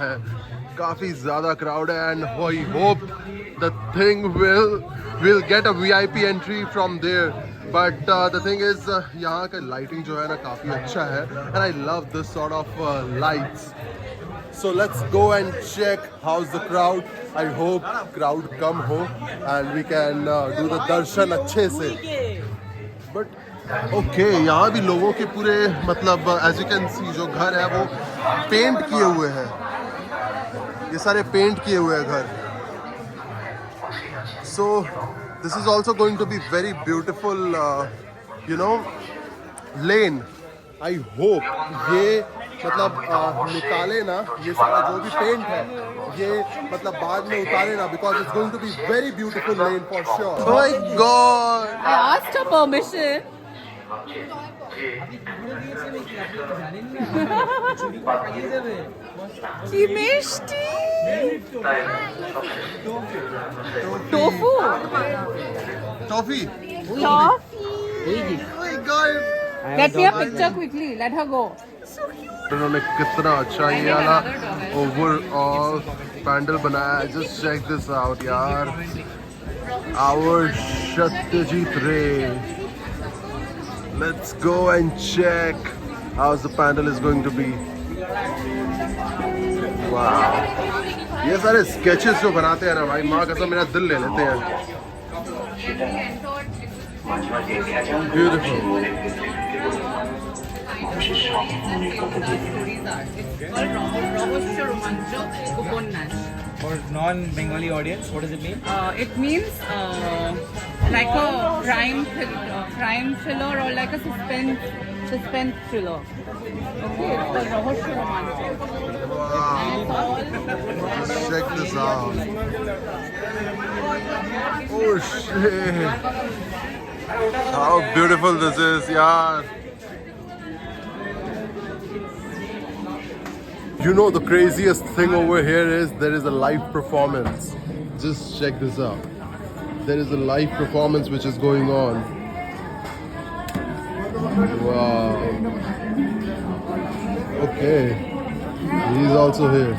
crowd है, and I hope the thing will get a VIP entry from there. But the thing is, यहाँ का lighting जो है ना काफी अच्छा है, and I love this sort of lights. So let's go and check how's the crowd. I hope crowd कम हो and we can do the darshan अच्छे से. But okay, यहाँ भी लोगों के पूरे मतलब as you can see जो घर है वो पेंट किए हुए हैं. ये सारे पेंट किए हुए हैं घर. So this is also going to be very beautiful, lane. I hope ये मतलब निकाले ना ये सारा जो भी पेंट है, ये मतलब बाद में उतारे ना, because it's going to be very beautiful lane for sure. Oh my God! I asked her permission. কি মিষ্টি tofu. Toffee. Oh my God! Get me a picture quickly. Let her go. उन्होंने कितना अच्छा ये वाला ओवरऑल पैंडल बनाया. जस्ट चेक दिस आउट यार. Our Satyajit Ray. Let's go and check how the pandal is going to be. वाह, ये सारे स्केचेस जो बनाते हैं ना भाई, माँ कसम मेरा दिल ले लेते हैं. Beautiful. For non-Bengali audience, what does it mean? It means like a crime thriller or like a suspense thriller. Okay, it's called Rahosya Romantic. Wow. Check this out. Oh shit. How beautiful this is, yaar. You know the craziest thing over here is there is a live performance. Just check this out. There is a live performance which is going on. Wow. Okay. He's also here.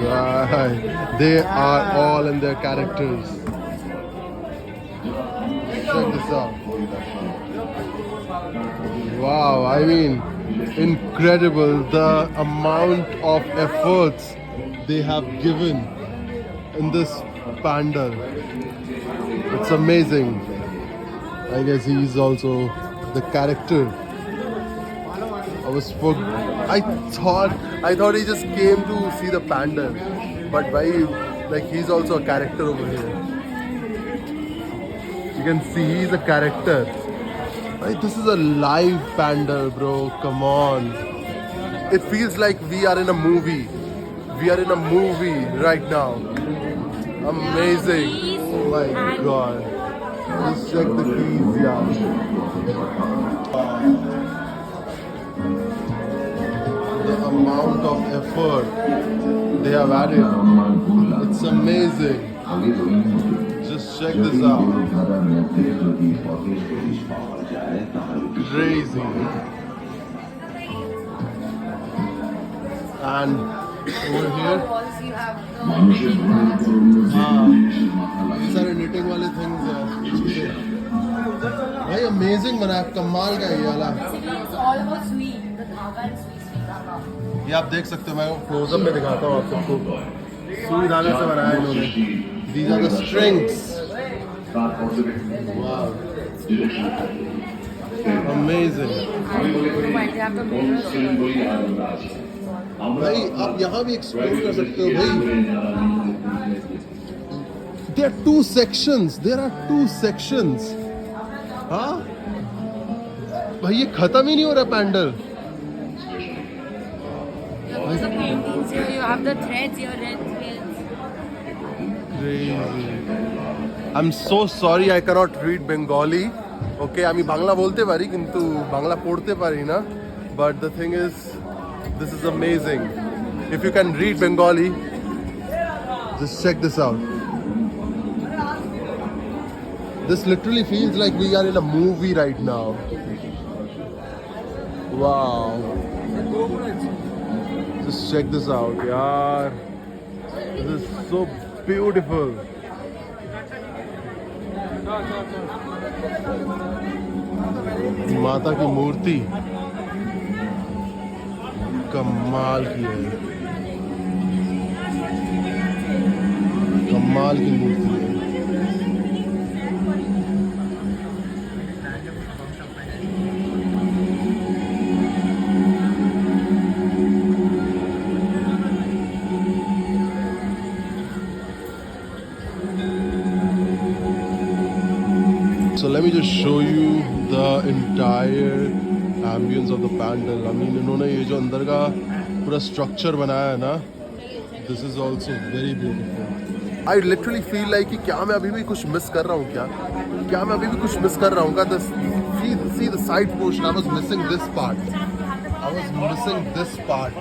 Alright. They are all in their characters. Check this out. Wow, I mean, incredible the amount of efforts they have given in this pandal. It's amazing. I guess he is also the character. I thought he just came to see the pandal, but by Like he's also a character over here. You can see he's a character. Like, this is a live pandal, bro. Come on. It feels like we are in a movie. We are in a movie right now. Amazing. Oh my god. Just check the keys, yeah. The amount of effort they have added. It's amazing. Just check this out. Crazy. And over here, ये सारे knitting वाले things हैं. भाई amazing बना है, कमाल का है ये वाला. ये आप देख सकते हो, मैं क्लोजअप में दिखाता हूँ आप सबको. सुई धागे से बनाया है इन्होंने. These are the strings. Wow. Amazing. भाई आप यहाँ भी एक्सप्लोर कर सकते हो भाई. There are two sections. There are two sections. हाँ भाई ये खत्म ही नहीं हो रहा pandal. The paintings here, you have the threads here, red threads. Crazy. I'm so sorry I cannot read Bengali. Okay, আমি বাংলা বলতে পারি কিন্তু বাংলা পড়তে পারি না. But the thing is, this is amazing. If you can read Bengali, just check this out. This literally feels like we are in a movie right now. Wow. Just check this out, yaar. This is so beautiful. माता की मूर्ति कमाल की है. कमाल की मूर्ति है. So let me just show you the entire ambience of the pandal. I mean, इन्होंने ये जो अंदर का पूरा structure बनाया है ना, this is also very beautiful. I literally feel like कि क्या मैं अभी भी कुछ मिस कर रहा हूँ क्या? क्या मैं अभी भी कुछ मिस कर रहा हूँ क्या? See the side portion. I was missing this part. I was missing this part.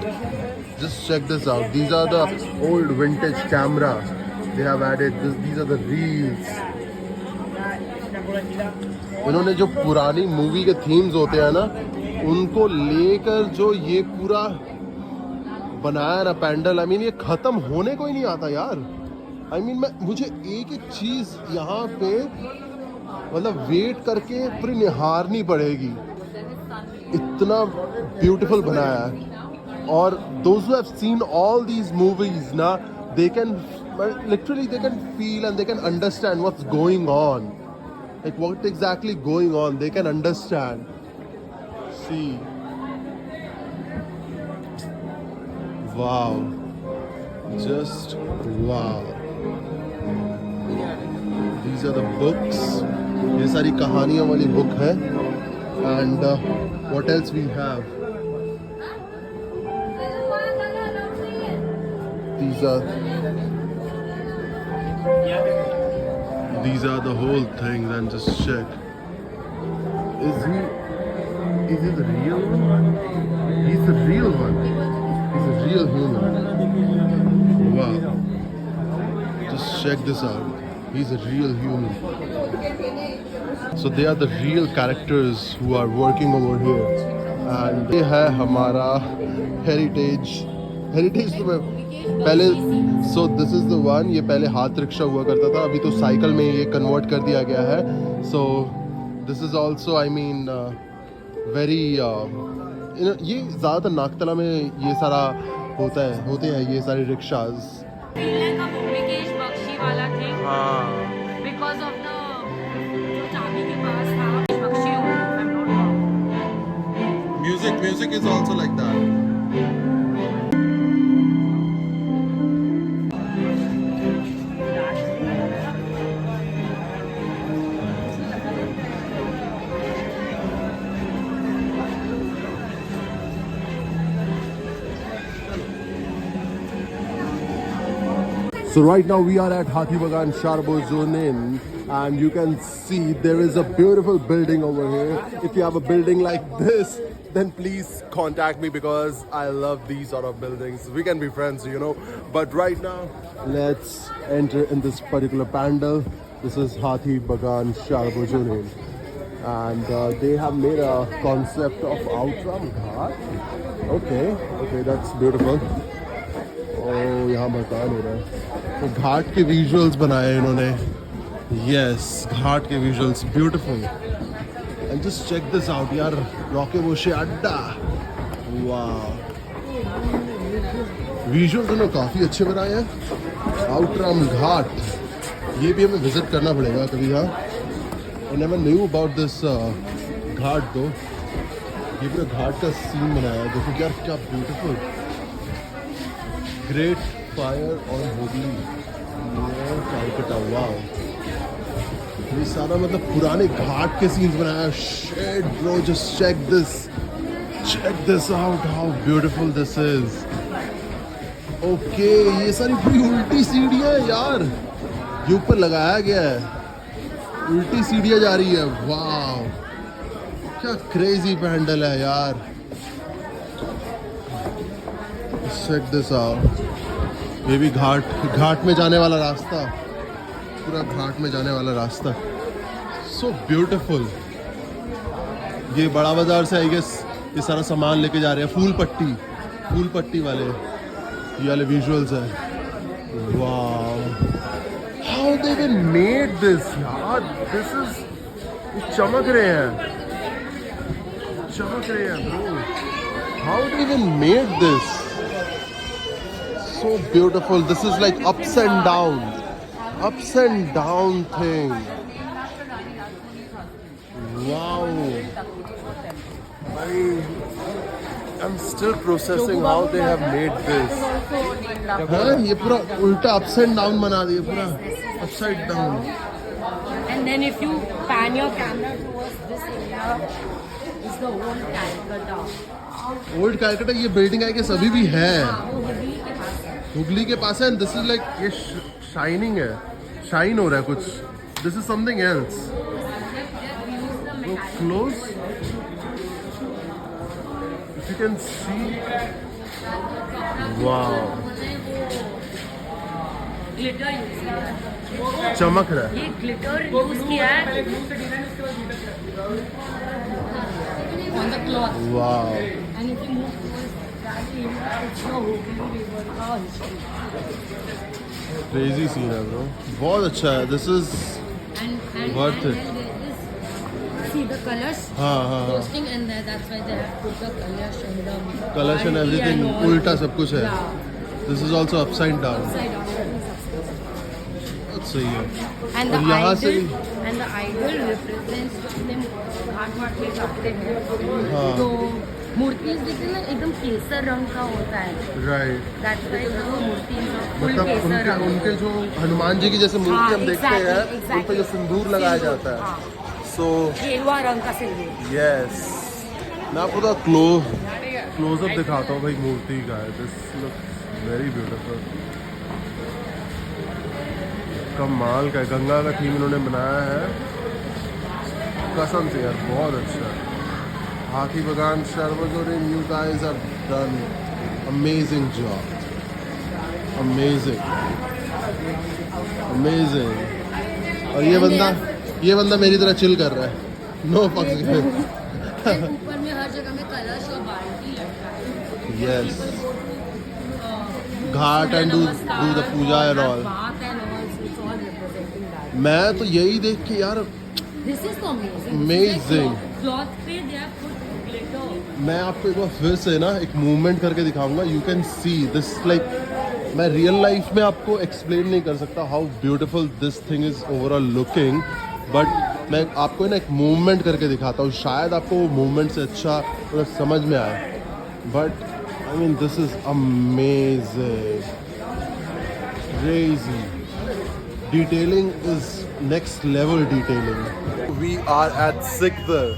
Just check this out. These are the old vintage camera. They have added this. These are the reels. इन्होंने जो पुरानी मूवी के थीम्स होते हैं ना, उनको लेकर जो ये पूरा बनाया ना पैंडल. आई मीन ये खत्म होने को ही नहीं आता यार. आई मीन मुझे एक एक चीज यहाँ पे मतलब वेट करके पूरी निहारनी पड़ेगी. इतना ब्यूटीफुल बनाया है. और those who have seen all these movies ना, they can literally they can feel and they can understand what's going on. Like what exactly going on, they can understand. See. Wow. Just wow. These are the books. ये सारी कहानियों वाली book है. And what else we have? These are the whole things, and just check. Is he the real one? He's the real one. He's a real human. Wow. Just check this out. He's a real human. So they are the real characters who are working over here. And ये है हमारा heritage तो मैं पहले so this is the one. ये पहले हाथ रिक्शा हुआ करता था, अभी तो साइकिल में ये कन्वर्ट कर दिया गया है. So this is also I mean very ये ज़्यादातर नागतला में ये सारा होते हैं ये सारे rickshaws. Like a Bhumikesh Bakshi वाला thing. Because of the जो चाबी के पास था बख्शी हो, if I'm not wrong. Music is also like that. So right now we are at Hathi Bagan Sarvajanin, and you can see there is a beautiful building over here. If you have a building like this, then please contact me because I love these sort of buildings. We can be friends, you know. But right now, let's enter in this particular pandal. This is Hathi Bagan Sarvajanin, and they have made a concept of Outram Ghat. Okay, that's beautiful. Oh, यहाँ मकान हो रहा है. तो घाट के विजुअल्स बनाए हैं इन्होंने. Yes, घाट के visuals beautiful. And just check this out, यार. रॉके वोशे अड्डा. Wow. विजुअल्स इन्होंने काफ़ी अच्छे बनाए हैं. आउटराम घाट. ये भी हमें विजिट करना पड़ेगा कभी. हाँ. I never knew about this घाट दो. ये पूरा घाट का सीन बनाया है. देखो यार क्या beautiful. Great fire on Hooghly near Calcutta. Wow. ये सारा मतलब पुराने घाट के सीन्स बनाया. Shit bro, just check this. Check this out. How beautiful this is. Okay, ये सारी पूरी उल्टी सीढ़ियाँ हैं यार. ये ऊपर लगाया गया है. उल्टी सीढ़ियाँ जा रही है. वाव. क्या क्रेजी पैंडल है यार. Check this out. ये भी घाट में जाने वाला रास्ता. पूरा घाट में जाने वाला रास्ता. So beautiful. ये बड़ा बाजार से आई गेस ये सारा सामान लेके जा रहे हैं. फूल पट्टी वाले ये वाले विजुअल्स है. Wow. How they even made this यार. This is चमक रहे हैं bro. How they even made this? So beautiful. This is like ups and down thing. Wow. I'm still processing how they have made this. हाँ ये पूरा उल्टा ups and down बना दिया. पूरा upside down. And then if you pan your camera towards this area, is the old Calcutta. Old Calcutta ये building I guess अभी भी है. वो हुगली के पास है. हुगली के पास है. And this is like ये शाइनिंग है. शाइन हो रहा है कुछ. This is something else. Look close. If you can see. Wow. Glitter use किया है. चमक रहा है. ये ग्लिटर यूज किया है on the cloth. Wow. And if you move towards that area, it's the Hooghly River का history. Crazy scene है bro. बहुत अच्छा है. This is And worth it. and there is, see the colors हाँ. posting, and that's why they have put the colors and the Colors and Gandhi everything and all. उल्टा सब कुछ है. Yeah. This is also upside down. Upside down. बहुत सही है. And the और यहाँ से idol represents जितने घाट में जाते हैं. हाँ. तो मूर्ति देखते ना एकदम केसर रंग का होता है. Right. That's why the मूर्ति फुल मतलब केसर रंग. उनके जो हनुमान जी की जैसे मूर्ति हम देखते हैं exactly. उन पे जो सिंदूर लगाया जाता है. So गेरुआ रंग का सिंदूर. yes. मैं आपको तो क्लोजअप दिखाता हूँ भाई मूर्ति का है. This looks very beautiful. कमाल का है. गंगा का थीम इन्होंने बनाया है. कसम से यार बहुत अच्छा है. Hathi Bagan Sarvajanin, you guys have done amazing job. Amazing. और ये बंदा मेरी तरह चिल कर रहा है. No fucks given. ऊपर में हर जगह में कलश और बाल्टी लटका है. Yes. Ghat and do the puja and all. Bath and all, it's all representing that. मैं तो यही देख के यार This is so amazing. Amazing. Cloth पे they have put glitter. मैं आपको एक बार फिर से ना एक मूवमेंट करके दिखाऊंगा. You can see this like मैं रियल लाइफ में आपको एक्सप्लेन नहीं कर सकता how beautiful this thing is overall looking. But मैं आपको ना एक मूवमेंट करके दिखाता हूँ. शायद आपको वो मूवमेंट से अच्छा मतलब समझ में आए. But I mean this is amazing. Crazy. Detailing is next level detailing. We are at Sikdar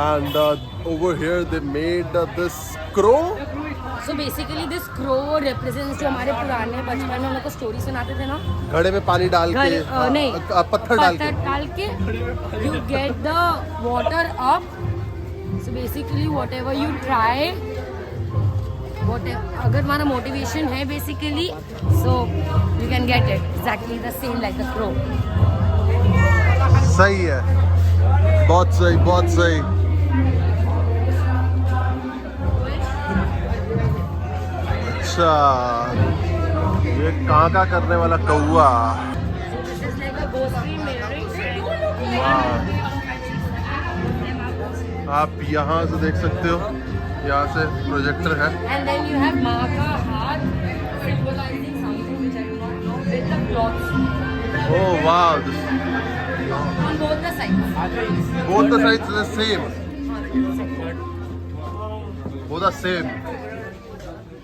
and over here they made this crow. So basically this crow represents जो हमारे पुराने बचपन में हम लोग को स्टोरी सुनाते थे ना, घड़े में पानी डाल के नहीं पत्थर डाल के you get the water up. So basically whatever you try, whatever अगर हमारा motivation है basically, so you can get it exactly the same like the crow. सही है, बहुत सही, बहुत सही. अच्छा, ये काका करने वाला कौआ. So this is like a ghostly mirroring. वाह. आप यहाँ से देख सकते हो, यहाँ से प्रोजेक्टर है. And then you have माँ का हाथ symbolizing something which I do not know with the cloths Oh wow, on both the sides. both the sides are the same. Both are same.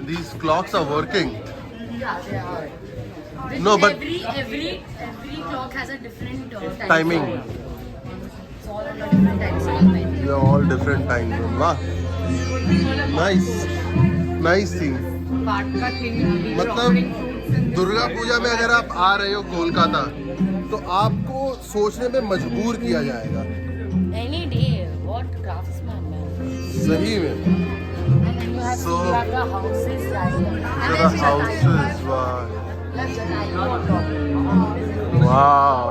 These clocks are working. No, but every clock has a different timing. It's all on a different time zone. They are all different time zone. Wow. Nice. Nice thing. Vatka king. मतलब दुर्गा पूजा में अगर आप आ रहे हो कोलकाता तो आपको सोचने में मजबूर किया जाएगा. Any day, what craftsman man. सही में. And then you have, So, you have the houses. The houses. Wow. Wow.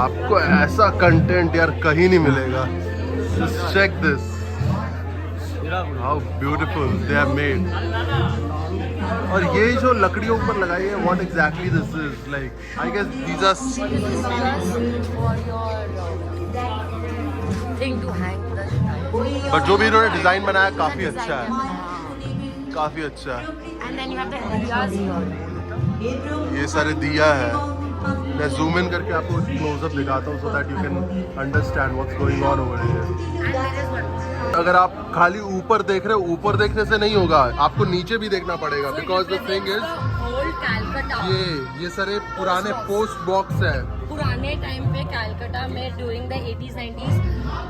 आपको ऐसा कंटेंट यार कहीं नहीं मिलेगा. Just check this. How beautiful they have made. और ये जो लकड़ियों पर लगाई है, what exactly this is like? I guess these are. For your thing to hang the shrine. But जो भी इन्होंने डिजाइन बनाया काफी अच्छा है. काफी अच्छा है. And then you have the diyas here. ये सारे दिया है. मैं जूम इन करके आपको क्लोजअप दिखाता हूँ so that you can understand what's going on over here. And there is one more. अगर आप खाली ऊपर देख रहे हो, ऊपर देखने से नहीं होगा, आपको नीचे भी देखना पड़ेगा. Because the thing is Whole Calcutta. ये सारे पुराने पोस्ट बॉक्स है. पुराने टाइम पे कलकत्ता में ड्यूरिंग द 80s 90s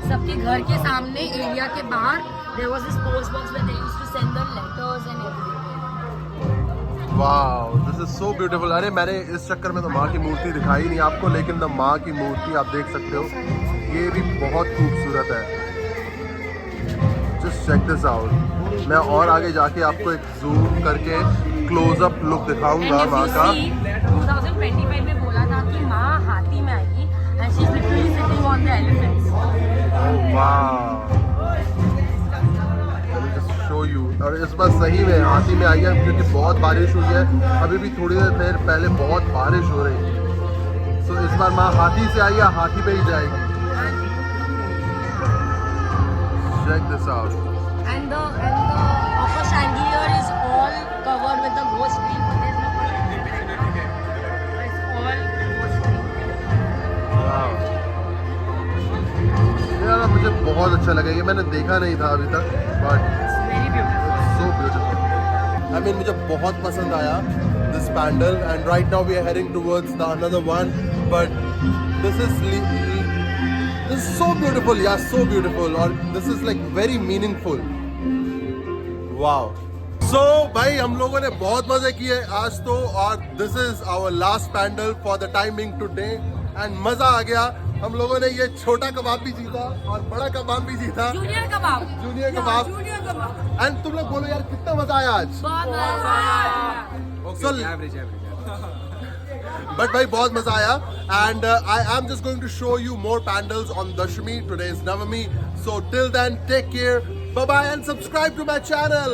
सबके घर के सामने एरिया के बाहर there was this post box where they used to send them letters and everything. Wow, this is so beautiful. अरे मैंने इस चक्कर में तो माँ की मूर्ति दिखाई नहीं आपको, लेकिन द माँ की मूर्ति आप देख सकते हो, ये भी बहुत खूबसूरत है. Just check this out. मैं और आगे जाके आपको एक जूम करके क्लोजअप लुक दिखाऊंगा माँ का. 2025 में बोला था कि माँ हाथी में आएगी and she is literally sitting on the elephants. Wow, show you. और इस बार सही में हाथी में आई है क्योंकि बहुत बारिश हुई है. अभी भी थोड़ी देर पहले बहुत बारिश हो रही है. सो इस बार माँ हाथी से आई है, हाथी पे ही जाएगी. Check this out. And the upper chandelier is all covered with the ghost tree. There's no it's all ghost tree. Wow. यार मुझे बहुत अच्छा लगा. ये मैंने देखा नहीं था अभी तक, but It's very beautiful. so beautiful. I mean मुझे बहुत पसंद आया this pandal, and right now we are heading towards the another one, but this is so beautiful. Yeah, so beautiful. और this is like very meaningful. Wow. So भाई हम लोगों ने बहुत मजे किए आज तो, और this is our last pandal for the timing today, and मजा आ गया. हम लोगों ने ये छोटा कबाब भी जीता और बड़ा कबाब भी जीता. Junior kebab. Junior kebab. Junior kebab. And तुम लोग बोलो यार कितना मजा आया आज. बहुत मजा आया. So, but भाई बहुत मजा आया. And I am just going to show you more pandals on Dashami. Today is Navami. So till then, take care. Bye bye and subscribe to my channel.